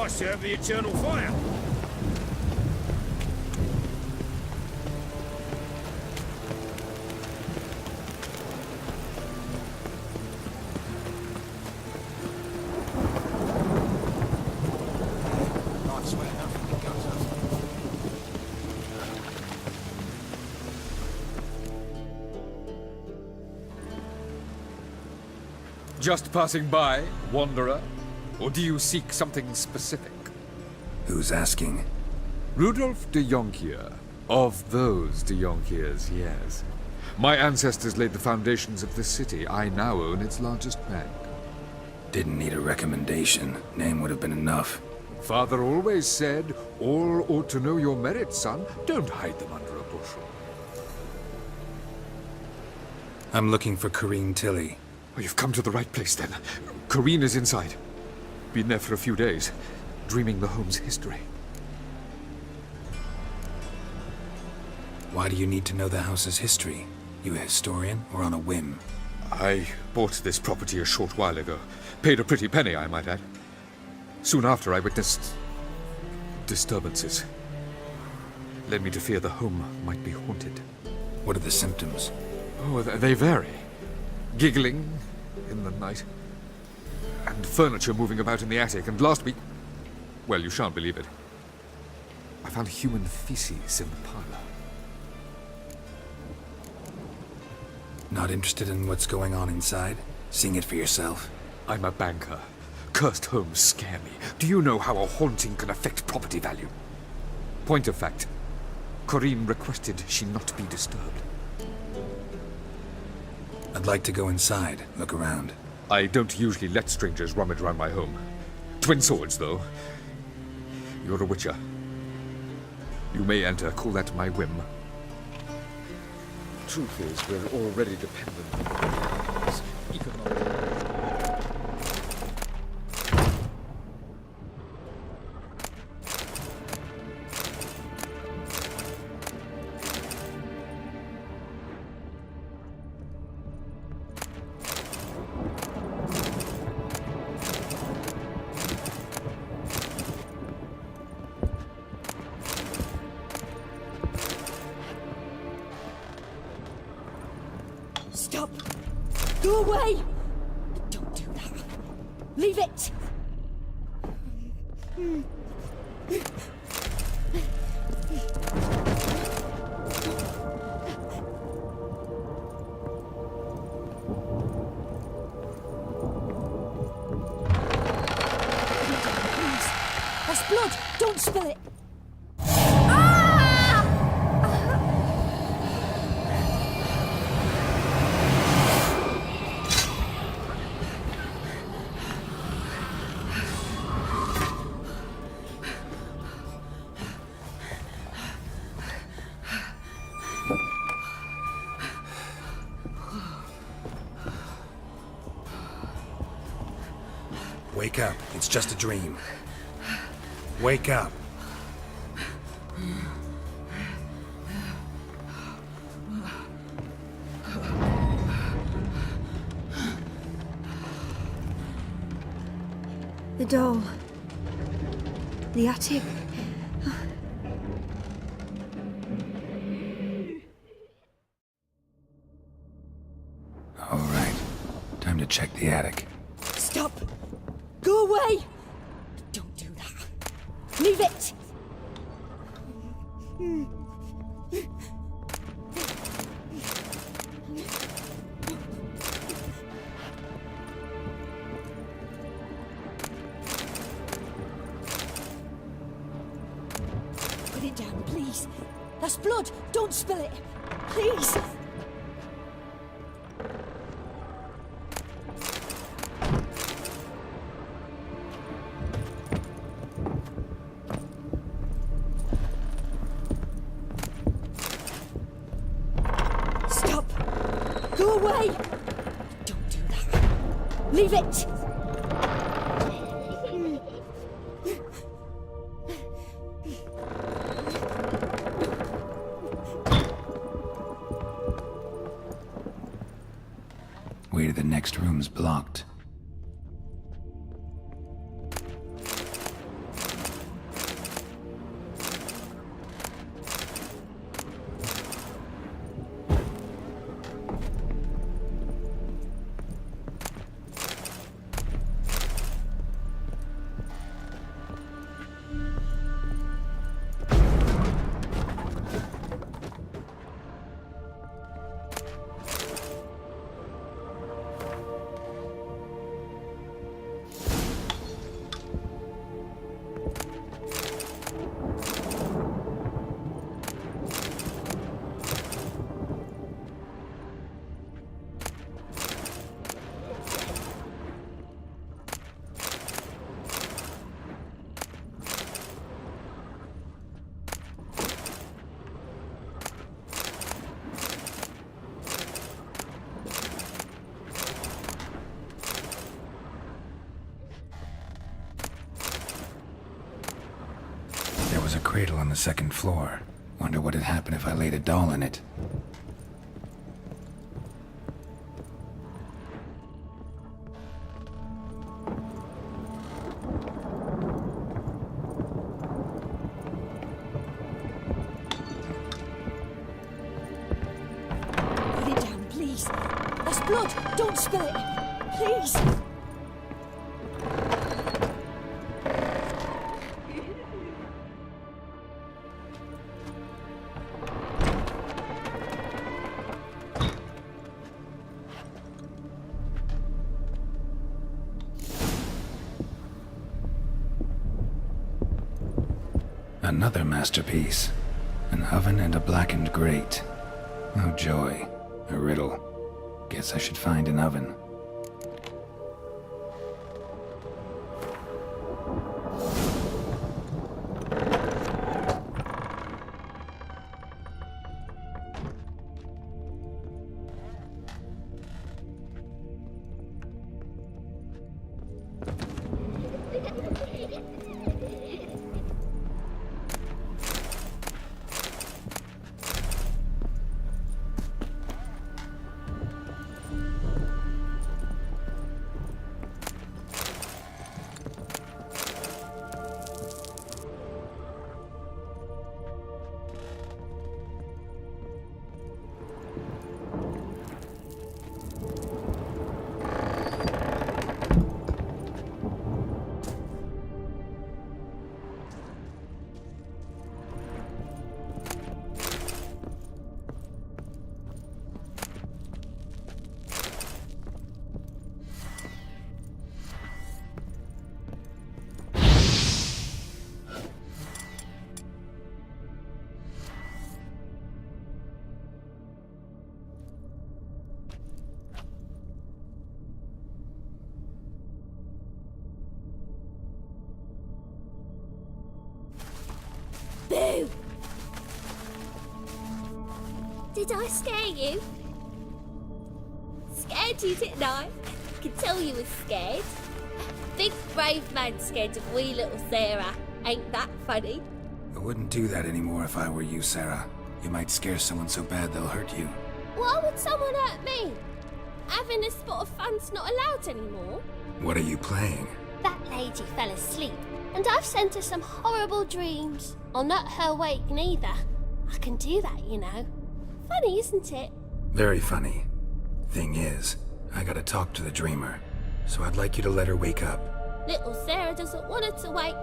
I serve the eternal fire. Just passing by, wanderer? Or do you seek something specific? Who's asking? Rudolf de Jonkier. Of those de Jonkiers, yes. My ancestors laid the foundations of this city. I now own its largest bank. Didn't need a recommendation. Name would have been enough. Father always said, all ought to know your merits, son. Don't hide them under a bushel. I'm looking for Corrine Tilly. Oh, you've come to the right place, then. Corrine is inside. Been there for a few days, dreaming the home's history. Why do you need to know the house's history? You a historian, or on a whim? I bought this property a short while ago. Paid a pretty penny, I might add. Soon after, I witnessed disturbances. Led me to fear the home might be haunted. What are the symptoms? Oh, they vary. Giggling in the night. And furniture moving about in the attic. And last week... well, you shan't believe it. I found human feces in the parlor. Not interested in what's going on inside? Seeing it for yourself? I'm a banker. Cursed homes scare me. Do you know how a haunting can affect property value? Point of fact, Corrine requested she not be disturbed. I'd like to go inside, look around. I don't usually let strangers rummage around my home. Twin swords, though. You're a witcher. You may enter, call that my whim. Truth is, we're already dependent on this economic... Stop! Go away! Don't do that. Leave it! Please. That's blood! Don't spill it! Wake up. It's just a dream. Wake up. The doll. The attic. All right. Time to check the attic. Stop! Go away! Don't do that. Leave it! Put it down, please. That's blood. Don't spill it. Please. Go away! Don't do that. Leave it! Way to the next room's blocked. cradle on the second floor. Wonder what'd happen if I laid a doll in it. Put it down, please. That's blood. Don't spill it. Please. Another masterpiece. An oven and a blackened grate. Oh joy. A riddle. Guess I should find an oven. Boo! Did I scare you? Scared you, didn't I? I can tell you was scared. Big brave man scared of wee little Sarah. Ain't that funny? I wouldn't do that anymore if I were you, Sarah. You might scare someone so bad they'll hurt you. Why would someone hurt me? Having a spot of fun's not allowed anymore. What are you playing? That lady fell asleep, and I've sent her some horrible dreams. I'll not her wake neither. I can do that, you know. Funny, isn't it? Very funny. Thing is, I gotta talk to the dreamer, so I'd like you to let her wake up. Little Sarah doesn't want her to wake.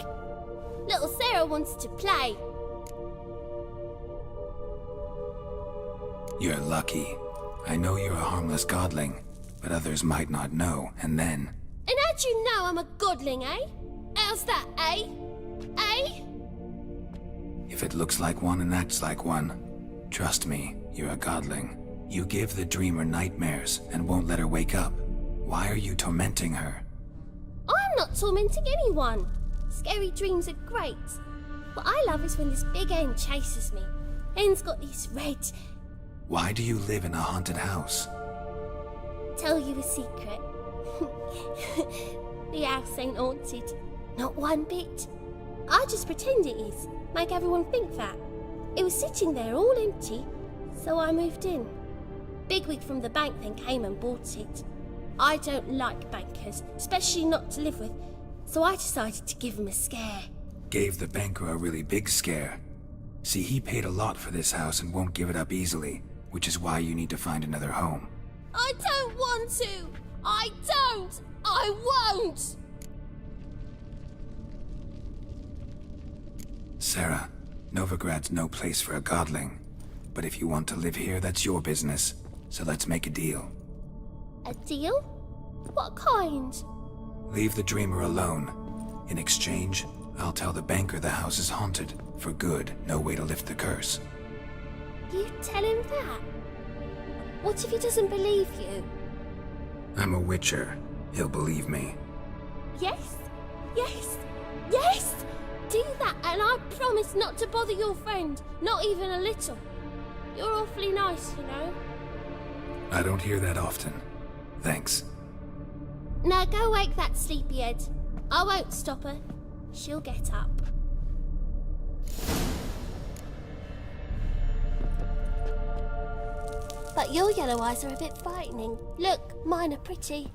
Little Sarah wants to play. You're lucky. I know you're a harmless godling, but others might not know, and then... And how'd you know I'm a godling, eh? How's that, eh? Eh? If it looks like one and acts like one, trust me, you're a godling. You give the dreamer nightmares and won't let her wake up. Why are you tormenting her? I'm not tormenting anyone. Scary dreams are great. What I love is when this big hen chases me. Hen's got these red... Why do you live in a haunted house? Tell you a secret. The house ain't haunted. Not one bit. I just pretend it is. Make everyone think that. It was sitting there all empty, so I moved in. Bigwig from the bank then came and bought it. I don't like bankers, especially not to live with, so I decided to give him a scare. Gave the banker a really big scare. See, he paid a lot for this house and won't give it up easily, which is why you need to find another home. I don't want to! I don't! I won't! Sarah, Novigrad's no place for a godling. But if you want to live here, that's your business. So let's make a deal. A deal? What kind? Leave the dreamer alone. In exchange, I'll tell the banker the house is haunted. For good, no way to lift the curse. You tell him that? What if he doesn't believe you? I'm a witcher. He'll believe me. Yes, yes, yes! Do that and I promise not to bother your friend, not even a little. You're awfully nice, you know. I don't hear that often. Thanks. Now go wake that sleepyhead. I won't stop her. She'll get up. But your yellow eyes are a bit frightening. Look, mine are pretty.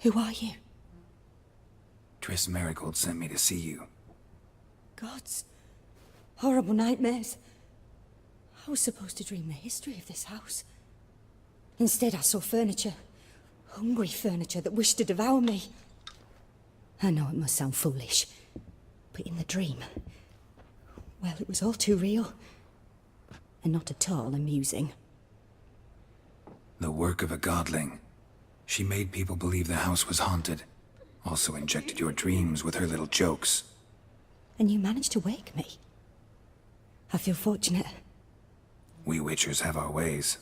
Who are you? Triss Marigold sent me to see you. Gods. Horrible nightmares. I was supposed to dream the history of this house. Instead, I saw furniture. Hungry furniture that wished to devour me. I know it must sound foolish, but in the dream, well, it was all too real. And not at all amusing. The work of a godling. She made people believe the house was haunted. Also injected your dreams with her little jokes. And you managed to wake me. I feel fortunate. We witchers have our ways.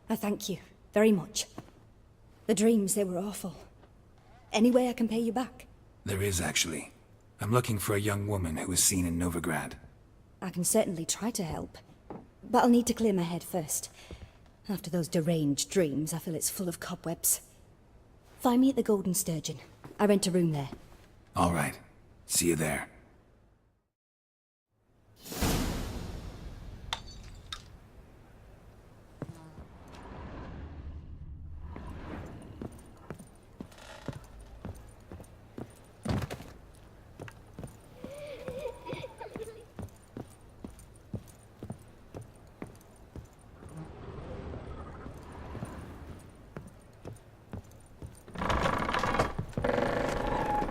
I thank you very much. The dreams, they were awful. Any way I can pay you back? There is, actually. I'm looking for a young woman who was seen in Novigrad. I can certainly try to help. But I'll need to clear my head first. After those deranged dreams, I feel it's full of cobwebs. Find me at the Golden Sturgeon. I rent a room there. All right. See you there.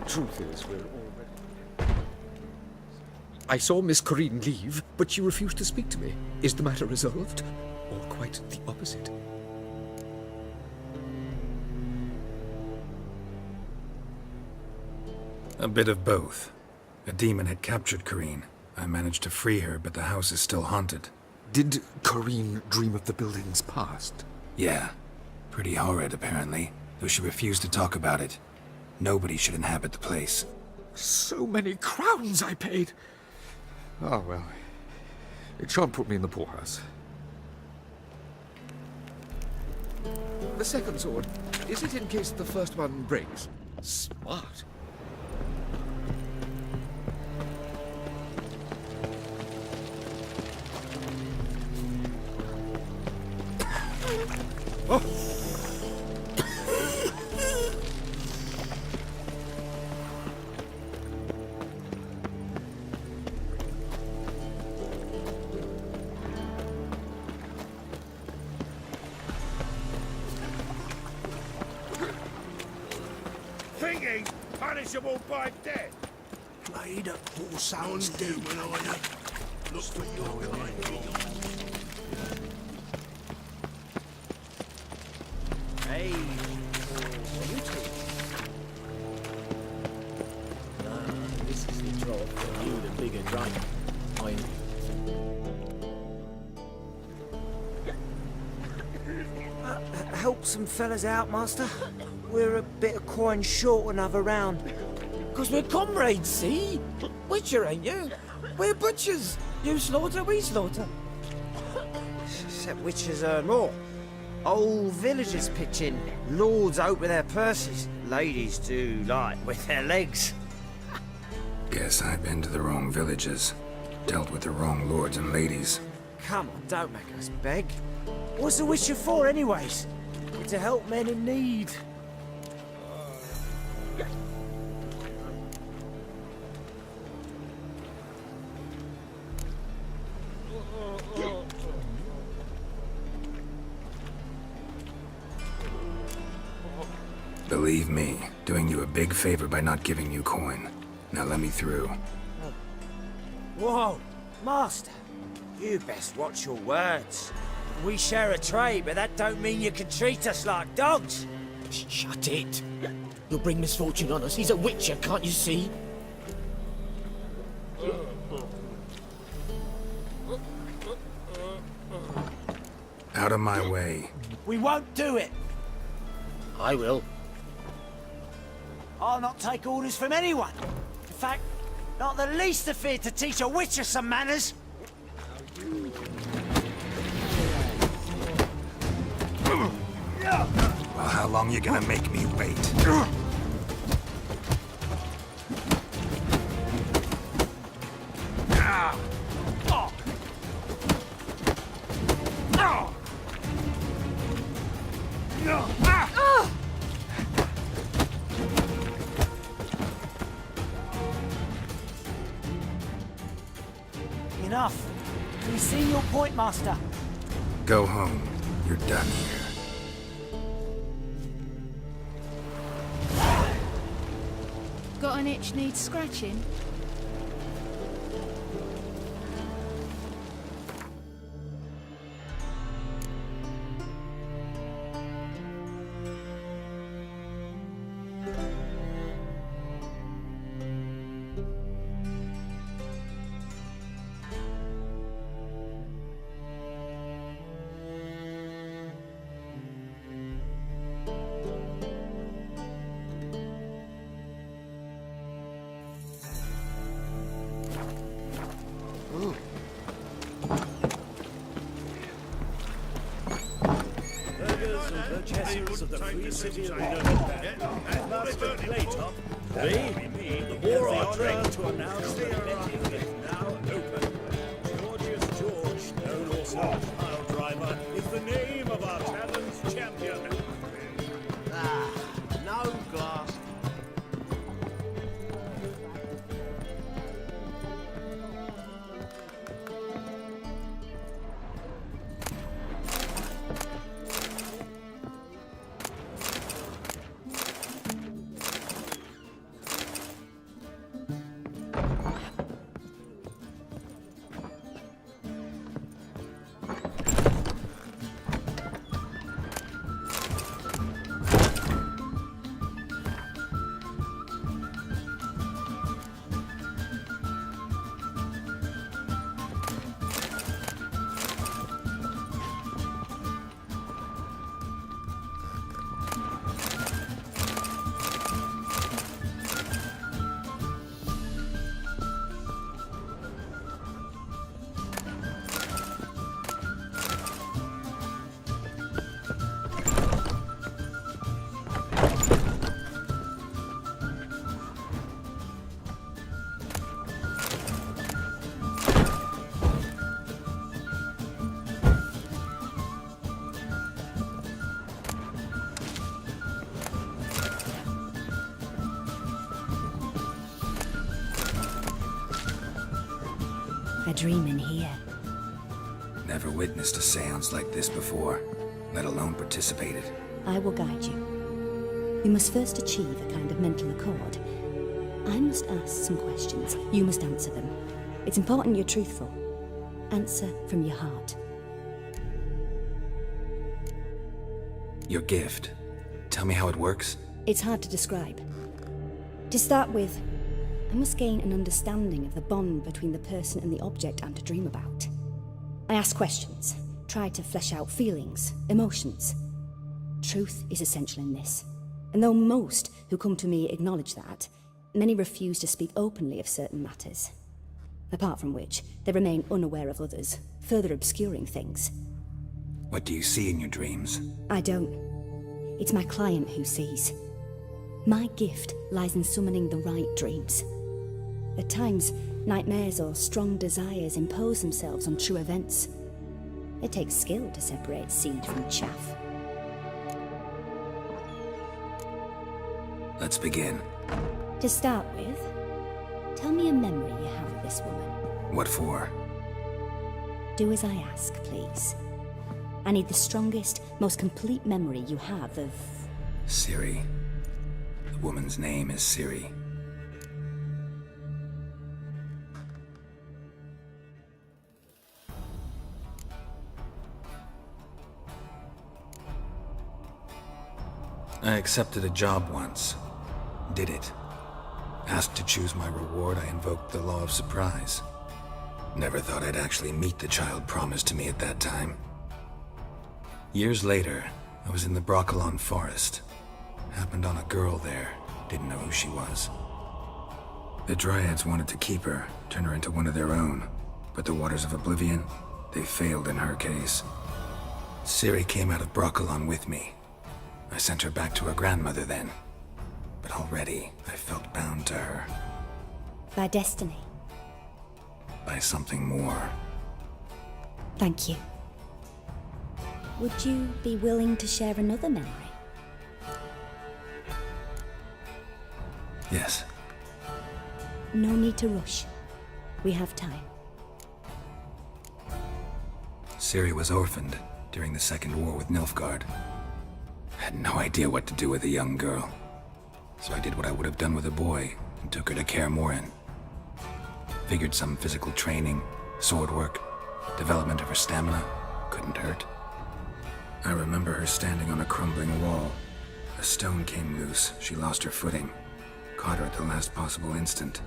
Truth is, we're already... I saw Miss Corinne leave, but she refused to speak to me. Is the matter resolved? Or quite the opposite? A bit of both. A demon had captured Corinne. I managed to free her, but the house is still haunted. Did Corinne dream of the building's past? Yeah. Pretty horrid, apparently, though she refused to talk about it. Nobody should inhabit the place. So many crowns I paid! Oh, well. It shan't put me in the poorhouse. The second sword, is it in case the first one breaks? Smart. Oh! Thinking punishable by death. Played at All Souls Day when I look for your kind. Hey, you two. This is the job for you, the bigger drink. Help some fellas out, Master. We're a bit of coin short another round. Because we're comrades, see? Witcher, ain't you? We're butchers. You slaughter, we slaughter. Except witches earn more. Old villagers pitch in. Lords out with their purses. Ladies do like with their legs. Guess I've been to the wrong villages. Dealt with the wrong lords and ladies. Come on, don't make us beg. What's the witcher for, anyways? To help men in need. Believe me, doing you a big favor by not giving you coin. Now let me through. Whoa, Master. You best watch your words. We share a trade, but that don't mean you can treat us like dogs. Shut it. You'll bring misfortune on us. He's a witcher, can't you see? Out of my way. We won't do it. I will. I'll not take orders from anyone. In fact, not the least afeard to teach a witcher some manners. Well, how long you gonna make me wait? Enough. We've seen your point, Master. Go home. You're done here. Got an itch needs scratching? Of the free city of Master Playtop, the war honour to announce the betting is now open. Georgius George, known also as Pile Driver, is the name of our tavern's champion. No glass. A dream in here. Never witnessed a seance like this before, let alone participated. I will guide you. You must first achieve a kind of mental accord. I must ask some questions. You must answer them. It's important you're truthful. Answer from your heart. Your gift. Tell me how it works. It's hard to describe. To start with, I must gain an understanding of the bond between the person and the object I'm to dream about. I ask questions, try to flesh out feelings, emotions. Truth is essential in this. And though most who come to me acknowledge that, many refuse to speak openly of certain matters. Apart from which, they remain unaware of others, further obscuring things. What do you see in your dreams? I don't. It's my client who sees. My gift lies in summoning the right dreams. At times, nightmares or strong desires impose themselves on true events. It takes skill to separate seed from chaff. Let's begin. To start with, tell me a memory you have of this woman. What for? Do as I ask, please. I need the strongest, most complete memory you have of... Siri. The woman's name is Siri. I accepted a job once. Did it. Asked to choose my reward, I invoked the law of surprise. Never thought I'd actually meet the child promised to me at that time. Years later, I was in the Broccolon forest. Happened on a girl there. Didn't know who she was. The Dryads wanted to keep her, turn her into one of their own. But the Waters of Oblivion, they failed in her case. Ciri came out of Broccolon with me. I sent her back to her grandmother then. But already, I felt bound to her. By destiny. By something more. Thank you. Would you be willing to share another memory? Yes. No need to rush. We have time. Ciri was orphaned during the Second War with Nilfgaard. Had no idea what to do with a young girl. So I did what I would have done with a boy and took her to Kaer Morhen. Figured some physical training, sword work, development of her stamina couldn't hurt. I remember her standing on a crumbling wall. A stone came loose, she lost her footing. Caught her at the last possible instant.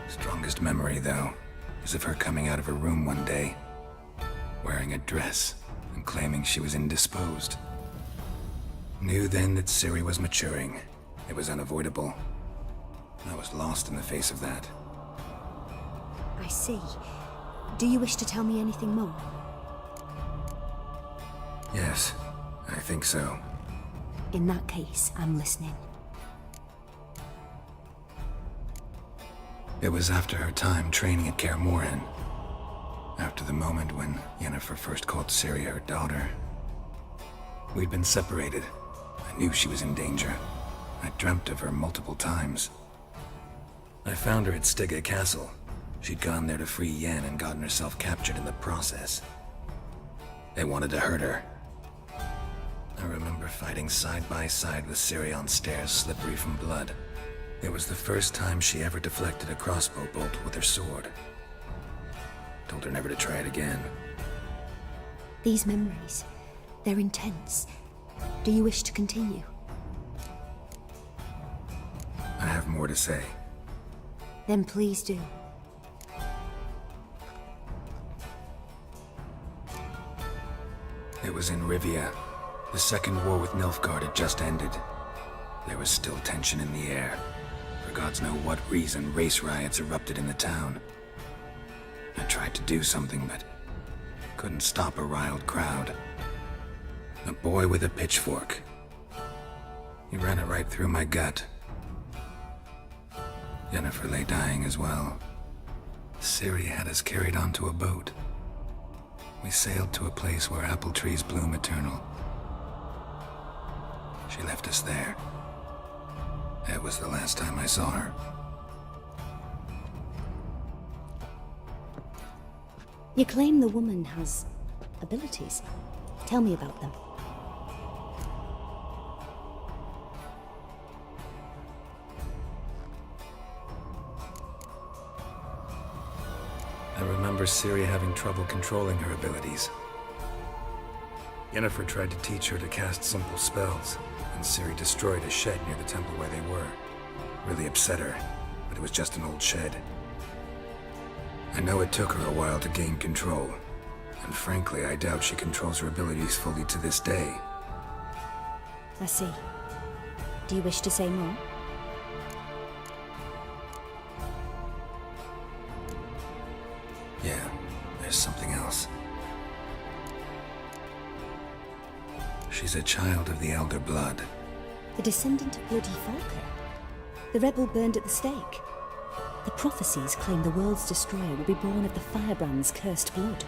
Strongest memory, though, is of her coming out of her room one day, wearing a dress and claiming she was indisposed. Knew then that Ciri was maturing. It was unavoidable. I was lost in the face of that. I see. Do you wish to tell me anything more? Yes, I think so. In that case, I'm listening. It was after her time training at Kaer Morhen. After the moment when Yennefer first called Ciri her daughter. We'd been separated. I knew she was in danger. I dreamt of her multiple times. I found her at Stygge Castle. She'd gone there to free Yen and gotten herself captured in the process. They wanted to hurt her. I remember fighting side by side with Ciri on stairs slippery from blood. It was the first time she ever deflected a crossbow bolt with her sword. Told her never to try it again. These memories, they're intense. Do you wish to continue? I have more to say. Then please do. It was in Rivia. The Second War with Nilfgaard had just ended. There was still tension in the air. For gods know what reason, race riots erupted in the town. I tried to do something, but couldn't stop a riled crowd. A boy with a pitchfork. He ran it right through my gut. Yennefer lay dying as well. Ciri had us carried onto a boat. We sailed to a place where apple trees bloom eternal. She left us there. That was the last time I saw her. You claim the woman has abilities. Tell me about them. I remember Ciri having trouble controlling her abilities. Yennefer tried to teach her to cast simple spells, and Ciri destroyed a shed near the temple where they were. Really upset her, but it was just an old shed. I know it took her a while to gain control, and frankly, I doubt she controls her abilities fully to this day. I see. Do you wish to say more? Yeah, there's something else. She's a child of the Elder Blood. The descendant of bloody Falker. The rebel burned at the stake. The prophecies claim the world's destroyer will be born of the firebrand's cursed blood.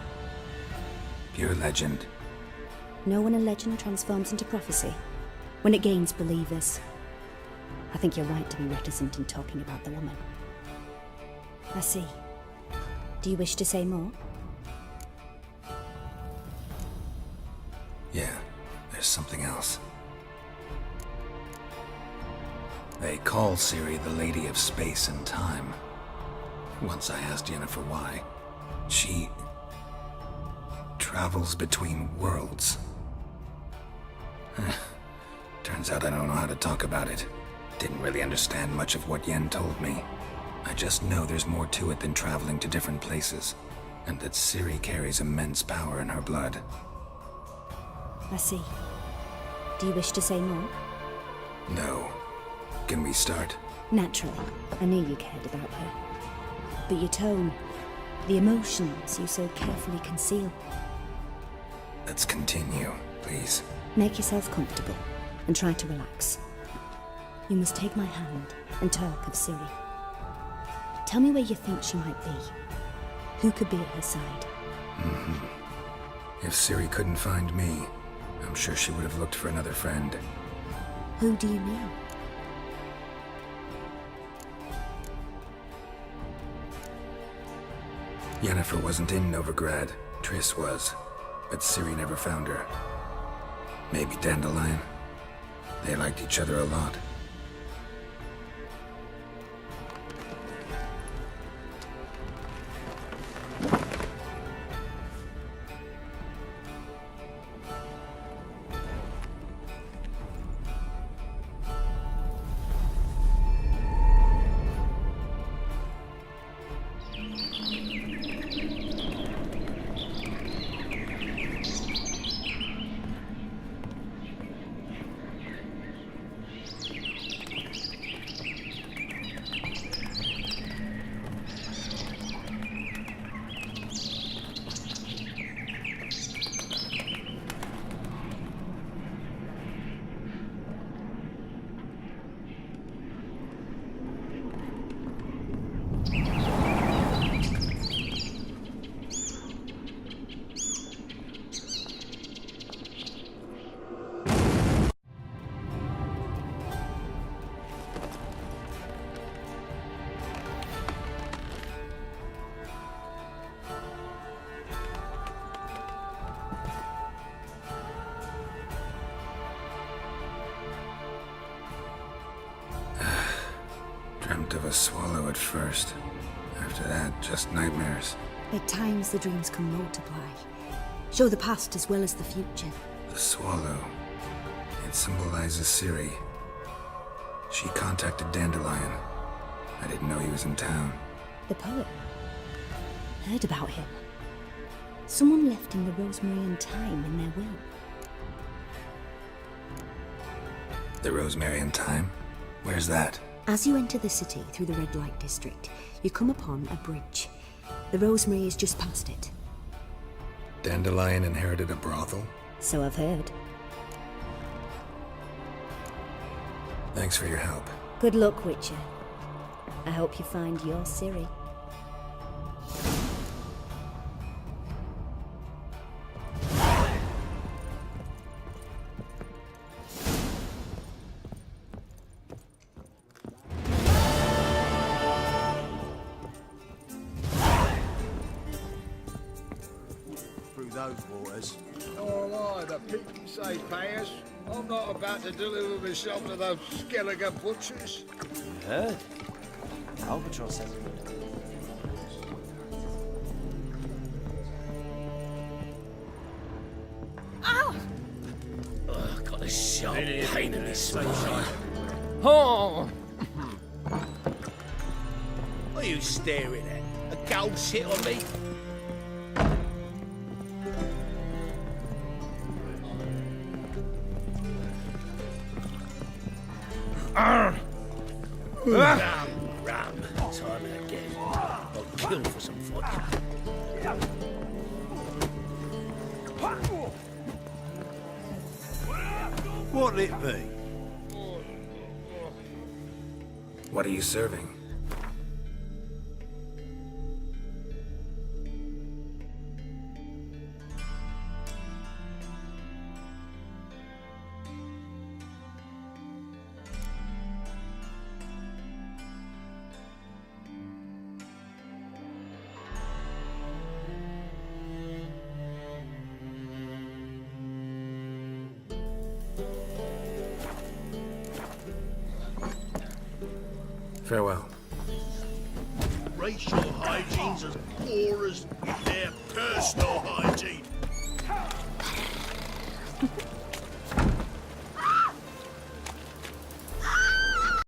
Pure legend. Know when a legend transforms into prophecy? When it gains believers. I think you're right to be reticent in talking about the woman. I see. Do you wish to say more? Yeah, there's something else. They call Ciri the Lady of Space and Time. Once I asked Yennefer why. She travels between worlds. Turns out I don't know how to talk about it. Didn't really understand much of what Yen told me. I just know there's more to it than traveling to different places, and that Ciri carries immense power in her blood. I see. Do you wish to say more? No. Can we start? Naturally. I knew you cared about her. But your tone, the emotions you so carefully conceal. Let's continue, please. Make yourself comfortable and try to relax. You must take my hand and talk of Ciri. Tell me where you think she might be. Who could be at her side? If Ciri couldn't find me, I'm sure she would have looked for another friend. Who do you mean? Yennefer wasn't in Novigrad. Triss was. But Ciri never found her. Maybe Dandelion? They liked each other a lot. Dreamt of a swallow at first. After that, just nightmares. At times the dreams can multiply. Show the past as well as the future. The swallow. It symbolizes Ciri. She contacted Dandelion. I didn't know he was in town. The poet. Heard about him. Someone left him the rosemary and thyme in their will. The Rosemary and Thyme? Where's that? As you enter the city through the red light district, you come upon a bridge. The rosemary is just past it. Dandelion inherited a brothel? So I've heard. Thanks for your help. Good luck, Witcher. I hope you find your Ciri. Those waters. Oh, aye, the people say pay us. I'm not about to deliver myself to those skeleton butchers. You heard? Albatross has it. Ow! Ugh, got a sharp pain in this spine. Oh! What are you staring at? A gold shit on me? Ram. Time again. I'll kill for some vodka. What'll it be? What are you serving? Farewell. Racial hygiene's as poor as their personal hygiene.